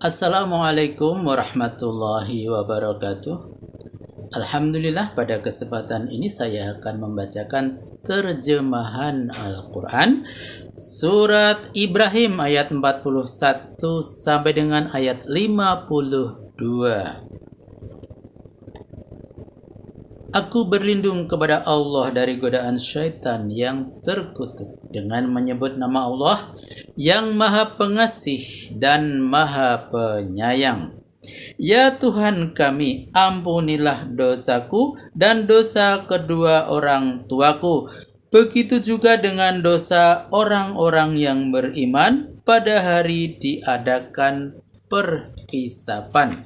Assalamualaikum warahmatullahi wabarakatuh. Alhamdulillah, pada kesempatan ini saya akan membacakan terjemahan Al-Quran Surat Ibrahim ayat 41 sampai dengan ayat 52. Aku berlindung kepada Allah dari godaan syaitan yang terkutuk dengan menyebut nama Allah yang Maha Pengasih dan Maha Penyayang. Ya Tuhan kami, ampunilah dosaku dan dosa kedua orang tuaku. Begitu juga dengan dosa orang-orang yang beriman pada hari diadakan perhisapan.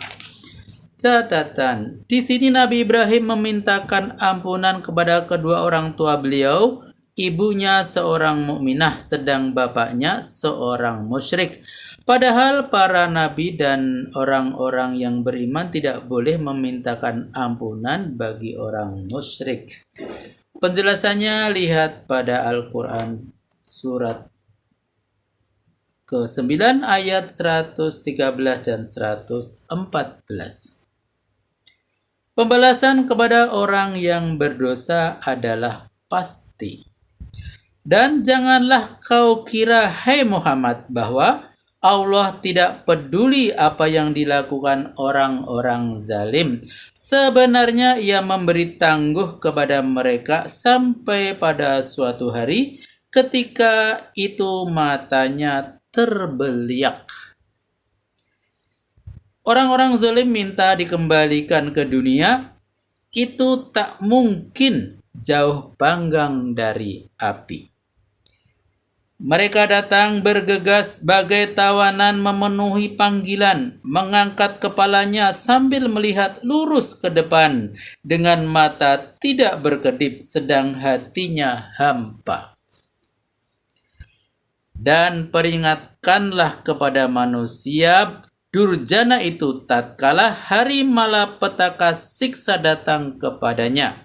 Catatan, di sini Nabi Ibrahim memintakan ampunan kepada kedua orang tua beliau, ibunya seorang mukminah sedang bapaknya seorang musyrik. Padahal para nabi dan orang-orang yang beriman tidak boleh memintakan ampunan bagi orang musyrik. Penjelasannya lihat pada Al-Quran surat ke-9 ayat 113 dan 114. Pembalasan kepada orang yang berdosa adalah pasti. Dan janganlah kau kira, hai Muhammad, bahwa Allah tidak peduli apa yang dilakukan orang-orang zalim. Sebenarnya Ia memberi tangguh kepada mereka sampai pada suatu hari ketika itu matanya terbeliak. Orang-orang zalim minta dikembalikan ke dunia, itu tak mungkin jauh panggang dari api. Mereka datang bergegas bagai tawanan memenuhi panggilan, mengangkat kepalanya sambil melihat lurus ke depan dengan mata tidak berkedip sedang hatinya hampa. Dan peringatkanlah kepada manusia durjana itu tatkala hari malapetaka siksa datang kepadanya.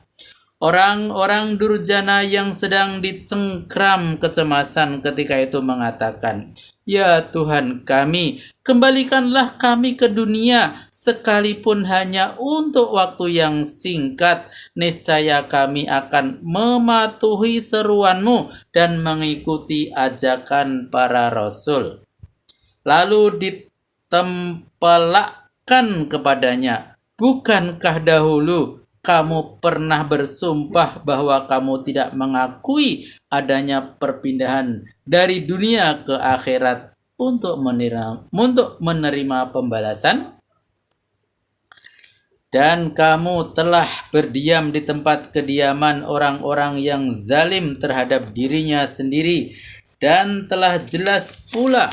Orang-orang durjana yang sedang dicengkram kecemasan ketika itu mengatakan, Ya Tuhan kami, kembalikanlah kami ke dunia sekalipun hanya untuk waktu yang singkat. Niscaya kami akan mematuhi seruan-Mu dan mengikuti ajakan para rasul. Lalu tempelakkan kepadanya, bukankah dahulu kamu pernah bersumpah bahwa kamu tidak mengakui adanya perpindahan dari dunia ke akhirat untuk menerima pembalasan? Dan kamu telah berdiam di tempat kediaman orang-orang yang zalim terhadap dirinya sendiri, dan telah jelas pula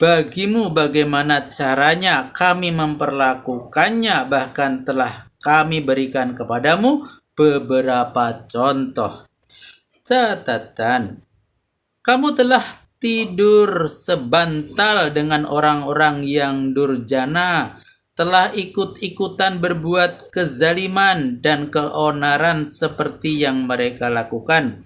bagimu bagaimana caranya kami memperlakukannya, bahkan telah kami berikan kepadamu beberapa contoh. Catatan, kamu telah tidur sebantal dengan orang-orang yang durjana, telah ikut-ikutan berbuat kezaliman dan keonaran seperti yang mereka lakukan.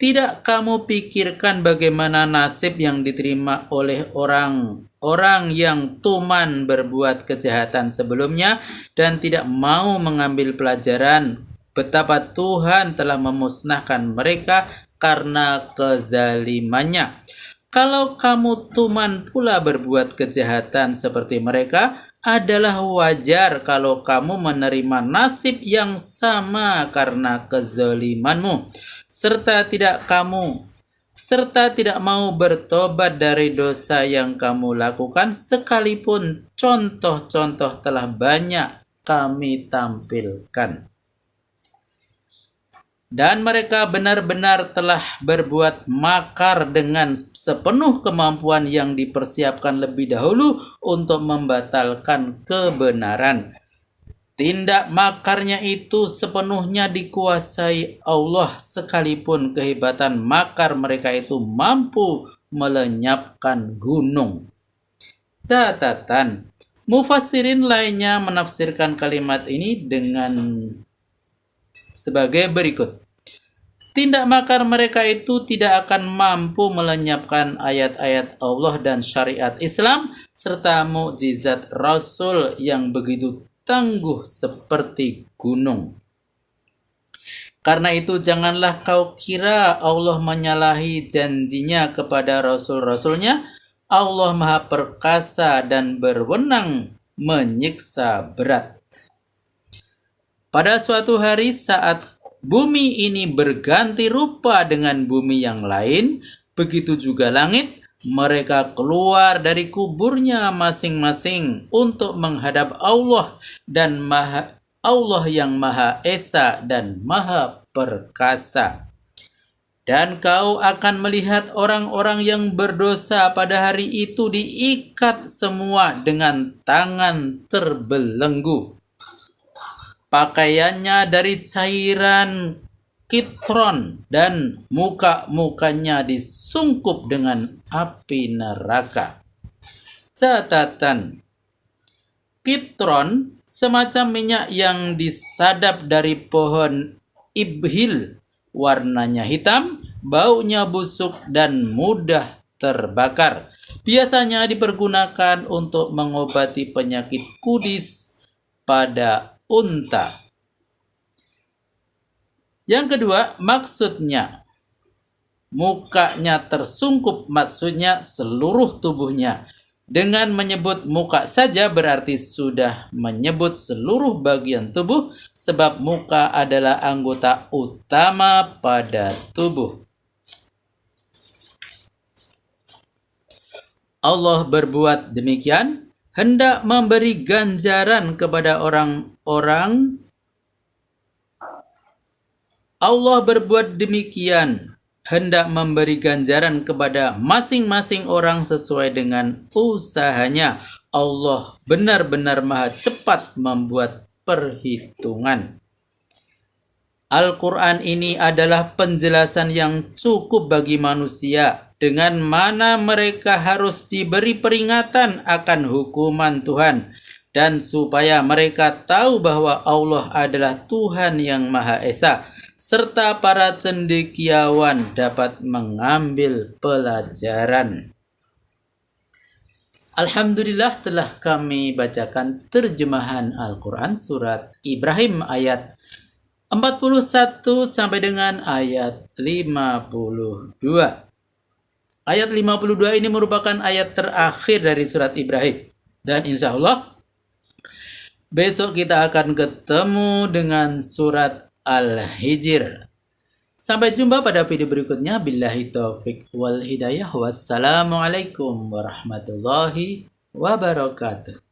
Tidak kamu pikirkan bagaimana nasib yang diterima oleh orang-orang yang tuman berbuat kejahatan sebelumnya dan tidak mau mengambil pelajaran betapa Tuhan telah memusnahkan mereka karena kezalimannya. Kalau kamu tuman pula berbuat kejahatan seperti mereka, adalah wajar kalau kamu menerima nasib yang sama karena kezalimanmu, serta tidak mau bertobat dari dosa yang kamu lakukan, sekalipun contoh-contoh telah banyak kami tampilkan. Dan mereka benar-benar telah berbuat makar dengan sepenuh kemampuan yang dipersiapkan lebih dahulu untuk membatalkan kebenaran. Tindak makarnya itu sepenuhnya dikuasai Allah, sekalipun kehebatan makar mereka itu mampu melenyapkan gunung. Catatan, mufassirin lainnya menafsirkan kalimat ini dengan sebagai berikut. Tindak makar mereka itu tidak akan mampu melenyapkan ayat-ayat Allah dan syariat Islam serta mukjizat Rasul yang begitu tangguh seperti gunung. Karena itu janganlah kau kira Allah menyalahi janjinya kepada Rasul-Rasulnya. Allah Maha Perkasa dan berwenang menyiksa berat. Pada suatu hari saat bumi ini berganti rupa dengan bumi yang lain, begitu juga langit. Mereka keluar dari kuburnya masing-masing untuk menghadap Allah dan Allah yang Maha Esa dan Maha Perkasa. Dan kau akan melihat orang-orang yang berdosa pada hari itu diikat semua dengan tangan terbelenggu. Pakaiannya dari cairan kitron dan muka-mukanya disungkup dengan api neraka. Catatan: kitron semacam minyak yang disadap dari pohon ibhil, warnanya hitam, baunya busuk dan mudah terbakar. Biasanya dipergunakan untuk mengobati penyakit kudis pada unta. Yang kedua, maksudnya mukanya tersungkup, maksudnya seluruh tubuhnya. Dengan menyebut muka saja berarti sudah menyebut seluruh bagian tubuh, sebab muka adalah anggota utama pada tubuh. Allah berbuat demikian hendak memberi ganjaran kepada orang-orang. Allah berbuat demikian hendak memberi ganjaran kepada masing-masing orang sesuai dengan usahanya. Allah benar-benar Maha cepat membuat perhitungan. Al-Quran ini adalah penjelasan yang cukup bagi manusia, dengan mana mereka harus diberi peringatan akan hukuman Tuhan, dan supaya mereka tahu bahwa Allah adalah Tuhan yang Maha Esa, serta para cendekiawan dapat mengambil pelajaran. Alhamdulillah, telah kami bacakan terjemahan Al-Quran surat Ibrahim ayat 41 sampai dengan ayat 52. Ayat 52 ini merupakan ayat terakhir dari surat Ibrahim. Dan insya Allah besok kita akan ketemu dengan surat Al-Hijr. Sampai jumpa pada video berikutnya. Billahi taufiq wal hidayah. Wassalamualaikum warahmatullahi wabarakatuh.